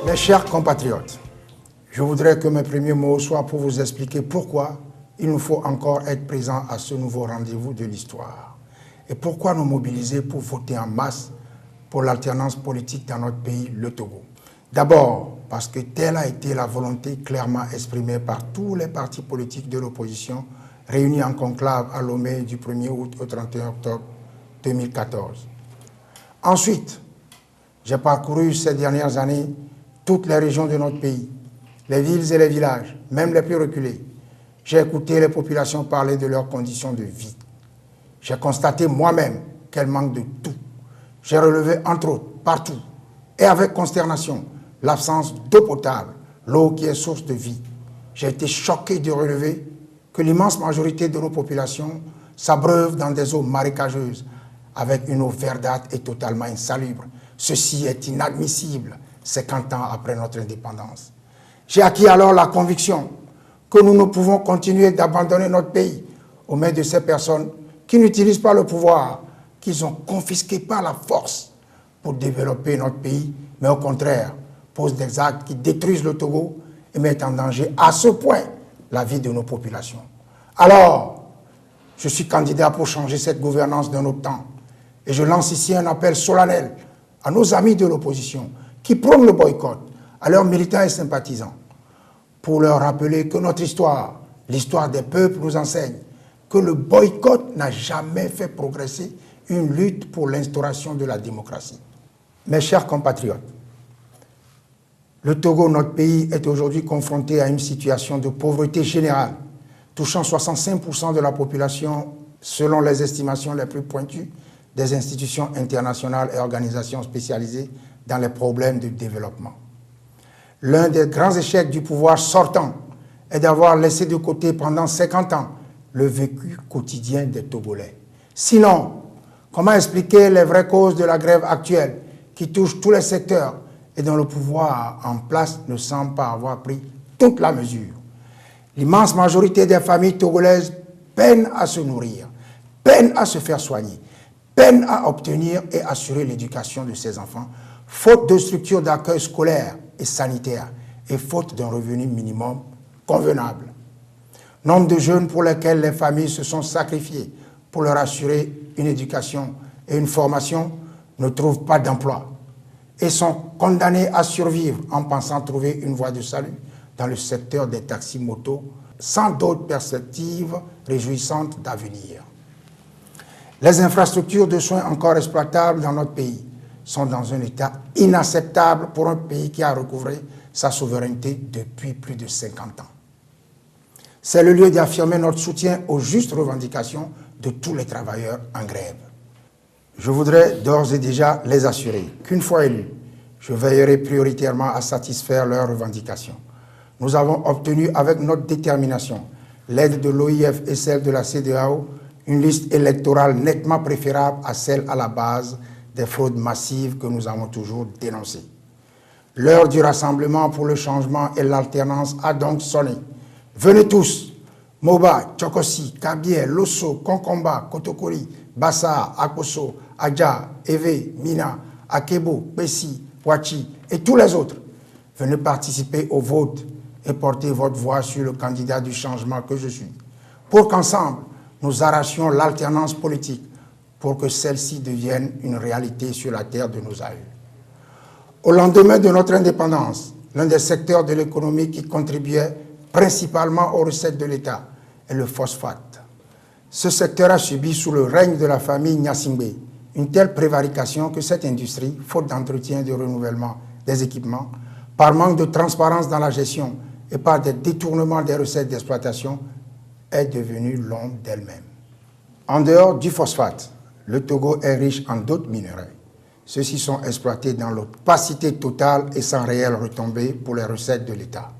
Mes chers compatriotes, je voudrais que mes premiers mots soient pour vous expliquer pourquoi il nous faut encore être présents à ce nouveau rendez-vous de l'histoire et pourquoi nous mobiliser pour voter en masse pour l'alternance politique dans notre pays, le Togo. D'abord, parce que telle a été la volonté clairement exprimée par tous les partis politiques de l'opposition réunis en conclave à Lomé du 1er août au 31 octobre 2014. Ensuite, j'ai parcouru ces dernières années toutes les régions de notre pays, les villes et les villages, même les plus reculés. J'ai écouté les populations parler de leurs conditions de vie. J'ai constaté moi-même qu'elles manquent de tout. J'ai relevé, entre autres, partout, et avec consternation, l'absence d'eau potable, l'eau qui est source de vie. J'ai été choqué de relever que l'immense majorité de nos populations s'abreuvent dans des eaux marécageuses, avec une eau verdâtre et totalement insalubre. Ceci est inadmissible 50 ans après notre indépendance. J'ai acquis alors la conviction que nous ne pouvons continuer d'abandonner notre pays aux mains de ces personnes qui n'utilisent pas le pouvoir qu'ils ont confisqué par la force pour développer notre pays, mais au contraire, posent des actes qui détruisent le Togo et mettent en danger à ce point la vie de nos populations. Alors, je suis candidat pour changer cette gouvernance de notre temps et je lance ici un appel solennel à nos amis de l'opposition qui prônent le boycott, à leurs militants et sympathisants, pour leur rappeler que notre histoire, l'histoire des peuples nous enseigne que le boycott n'a jamais fait progresser une lutte pour l'instauration de la démocratie. Mes chers compatriotes, le Togo, notre pays, est aujourd'hui confronté à une situation de pauvreté générale, touchant 65% de la population selon les estimations les plus pointues des institutions internationales et organisations spécialisées dans les problèmes de développement. L'un des grands échecs du pouvoir sortant est d'avoir laissé de côté pendant 50 ans le vécu quotidien des Togolais. Sinon, comment expliquer les vraies causes de la grève actuelle qui touche tous les secteurs et dont le pouvoir en place ne semble pas avoir pris toute la mesure? L'immense majorité des familles togolaises peinent à se nourrir, peinent à se faire soigner, peinent à obtenir et assurer l'éducation de ses enfants, faute de structures d'accueil scolaire et sanitaire et faute d'un revenu minimum convenable. Nombre de jeunes pour lesquels les familles se sont sacrifiées pour leur assurer une éducation et une formation ne trouvent pas d'emploi et sont condamnés à survivre en pensant trouver une voie de salut dans le secteur des taxis-motos sans d'autres perspectives réjouissantes d'avenir. Les infrastructures de soins encore exploitables dans notre pays sont dans un état inacceptable pour un pays qui a recouvré sa souveraineté depuis plus de 50 ans. C'est le lieu d'affirmer notre soutien aux justes revendications de tous les travailleurs en grève. Je voudrais d'ores et déjà les assurer qu'une fois élu, je veillerai prioritairement à satisfaire leurs revendications. Nous avons obtenu avec notre détermination l'aide de l'OIF et celle de la CEDEAO, une liste électorale nettement préférable à celle à la base des fraudes massives que nous avons toujours dénoncées. L'heure du rassemblement pour le changement et l'alternance a donc sonné. Venez tous, Moba, Tchokosi, Kabie, Losso, Konkomba, Kotokoli, Bassa, Akoso, Adja, Eve, Mina, Akebo, Bessi, Wachi et tous les autres. Venez participer au vote et porter votre voix sur le candidat du changement que je suis, pour qu'ensemble, nous arrachions l'alternance politique pour que celle-ci devienne une réalité sur la terre de nos aïeux. Au lendemain de notre indépendance, l'un des secteurs de l'économie qui contribuait principalement aux recettes de l'État est le phosphate. Ce secteur a subi sous le règne de la famille Gnassingbé une telle prévarication que cette industrie, faute d'entretien et de renouvellement des équipements, par manque de transparence dans la gestion et par des détournements des recettes d'exploitation, est devenue l'ombre d'elle-même. En dehors du phosphate, le Togo est riche en d'autres minerais. Ceux-ci sont exploités dans l'opacité totale et sans réelle retombée pour les recettes de l'État.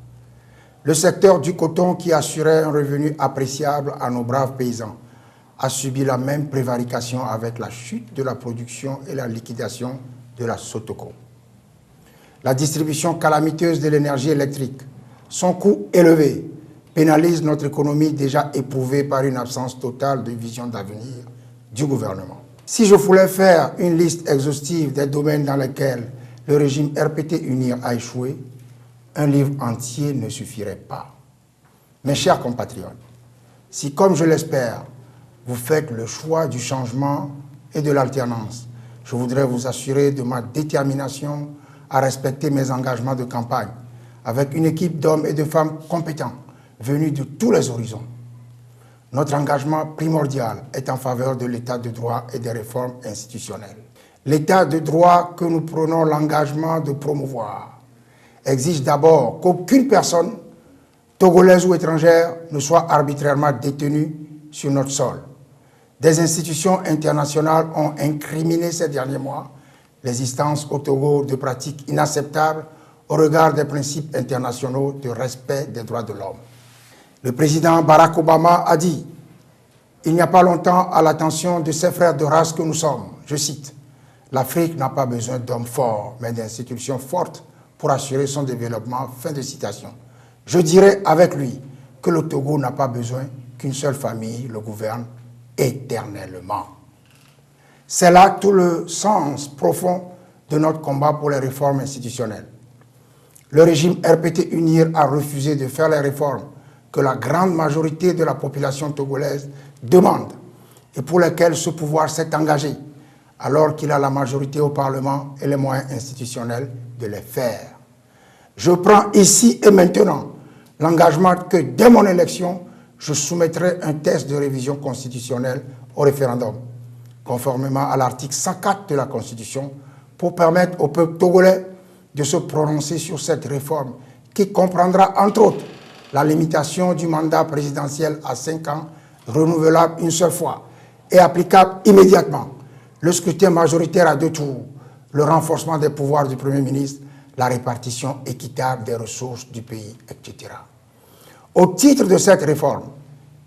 Le secteur du coton, qui assurait un revenu appréciable à nos braves paysans, a subi la même prévarication avec la chute de la production et la liquidation de la Sotoko. La distribution calamiteuse de l'énergie électrique, son coût élevé, pénalise notre économie déjà éprouvée par une absence totale de vision d'avenir du gouvernement. Si je voulais faire une liste exhaustive des domaines dans lesquels le régime RPT-UNIR a échoué, un livre entier ne suffirait pas. Mes chers compatriotes, si, comme je l'espère, vous faites le choix du changement et de l'alternance, je voudrais vous assurer de ma détermination à respecter mes engagements de campagne avec une équipe d'hommes et de femmes compétents venus de tous les horizons. Notre engagement primordial est en faveur de l'état de droit et des réformes institutionnelles. L'état de droit que nous prenons l'engagement de promouvoir exige d'abord qu'aucune personne, togolaise ou étrangère, ne soit arbitrairement détenue sur notre sol. Des institutions internationales ont incriminé ces derniers mois l'existence au Togo de pratiques inacceptables au regard des principes internationaux de respect des droits de l'homme. Le président Barack Obama a dit, il n'y a pas longtemps, à l'attention de ses frères de race que nous sommes, je cite, « L'Afrique n'a pas besoin d'hommes forts, mais d'institutions fortes pour assurer son développement. » Fin de citation. Je dirais avec lui que le Togo n'a pas besoin qu'une seule famille le gouverne éternellement. C'est là tout le sens profond de notre combat pour les réformes institutionnelles. Le régime RPT-UNIR a refusé de faire les réformes que la grande majorité de la population togolaise demande et pour lesquelles ce pouvoir s'est engagé, alors qu'il a la majorité au Parlement et les moyens institutionnels de les faire. Je prends ici et maintenant l'engagement que dès mon élection, je soumettrai un test de révision constitutionnelle au référendum, conformément à l'article 104 de la Constitution, pour permettre au peuple togolais de se prononcer sur cette réforme qui comprendra, entre autres, la limitation du mandat présidentiel à 5 ans, renouvelable une seule fois et applicable immédiatement, le scrutin majoritaire à 2 tours, le renforcement des pouvoirs du Premier ministre, la répartition équitable des ressources du pays, etc. Au titre de cette réforme,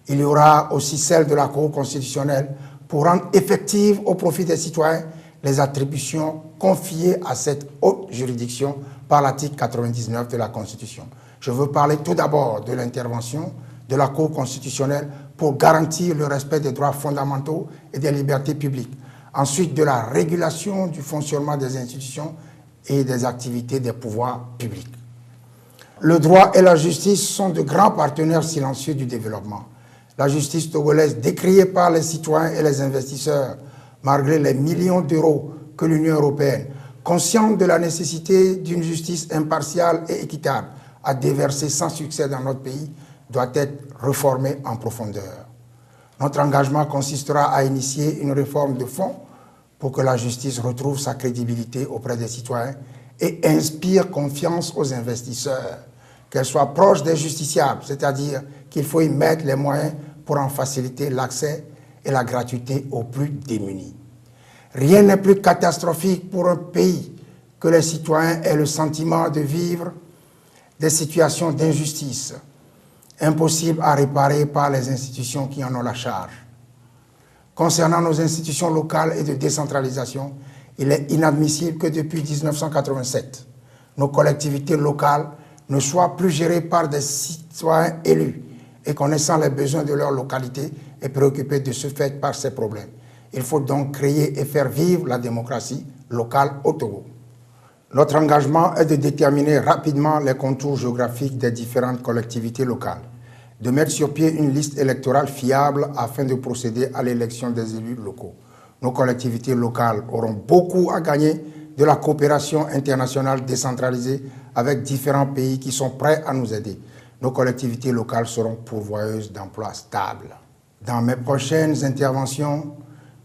il y aura aussi celle de la Cour constitutionnelle pour rendre effectives au profit des citoyens les attributions confiées à cette haute juridiction par l'article 99 de la Constitution. Je veux parler tout d'abord de l'intervention de la Cour constitutionnelle pour garantir le respect des droits fondamentaux et des libertés publiques. Ensuite, de la régulation du fonctionnement des institutions et des activités des pouvoirs publics. Le droit et la justice sont de grands partenaires silencieux du développement. La justice togolaise, décriée par les citoyens et les investisseurs, malgré les millions d'euros que l'Union européenne, consciente de la nécessité d'une justice impartiale et équitable, a déversé sans succès dans notre pays, doit être réformée en profondeur. Notre engagement consistera à initier une réforme de fond pour que la justice retrouve sa crédibilité auprès des citoyens et inspire confiance aux investisseurs, qu'elle soit proche des justiciables, c'est-à-dire qu'il faut y mettre les moyens pour en faciliter l'accès et la gratuité aux plus démunis. Rien n'est plus catastrophique pour un pays que les citoyens aient le sentiment de vivre des situations d'injustice, impossibles à réparer par les institutions qui en ont la charge. Concernant nos institutions locales et de décentralisation, il est inadmissible que depuis 1987, nos collectivités locales ne soient plus gérées par des citoyens élus et connaissant les besoins de leur localité et préoccupés de ce fait par ces problèmes. Il faut donc créer et faire vivre la démocratie locale au Togo. Notre engagement est de déterminer rapidement les contours géographiques des différentes collectivités locales, de mettre sur pied une liste électorale fiable afin de procéder à l'élection des élus locaux. Nos collectivités locales auront beaucoup à gagner de la coopération internationale décentralisée avec différents pays qui sont prêts à nous aider. Nos collectivités locales seront pourvoyeuses d'emplois stables. Dans mes prochaines interventions,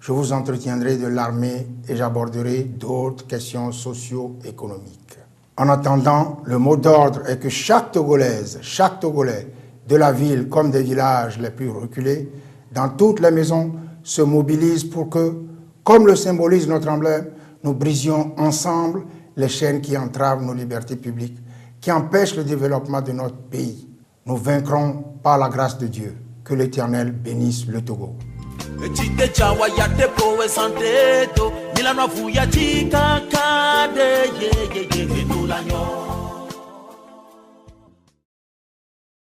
je vous entretiendrai de l'armée et j'aborderai d'autres questions socio-économiques. En attendant, le mot d'ordre est que chaque Togolaise, chaque Togolais, de la ville comme des villages les plus reculés, dans toutes les maisons, se mobilise pour que, comme le symbolise notre emblème, nous brisions ensemble les chaînes qui entravent nos libertés publiques, qui empêchent le développement de notre pays. Nous vaincrons par la grâce de Dieu. Que l'Éternel bénisse le Togo. Milano fuya chika kade ye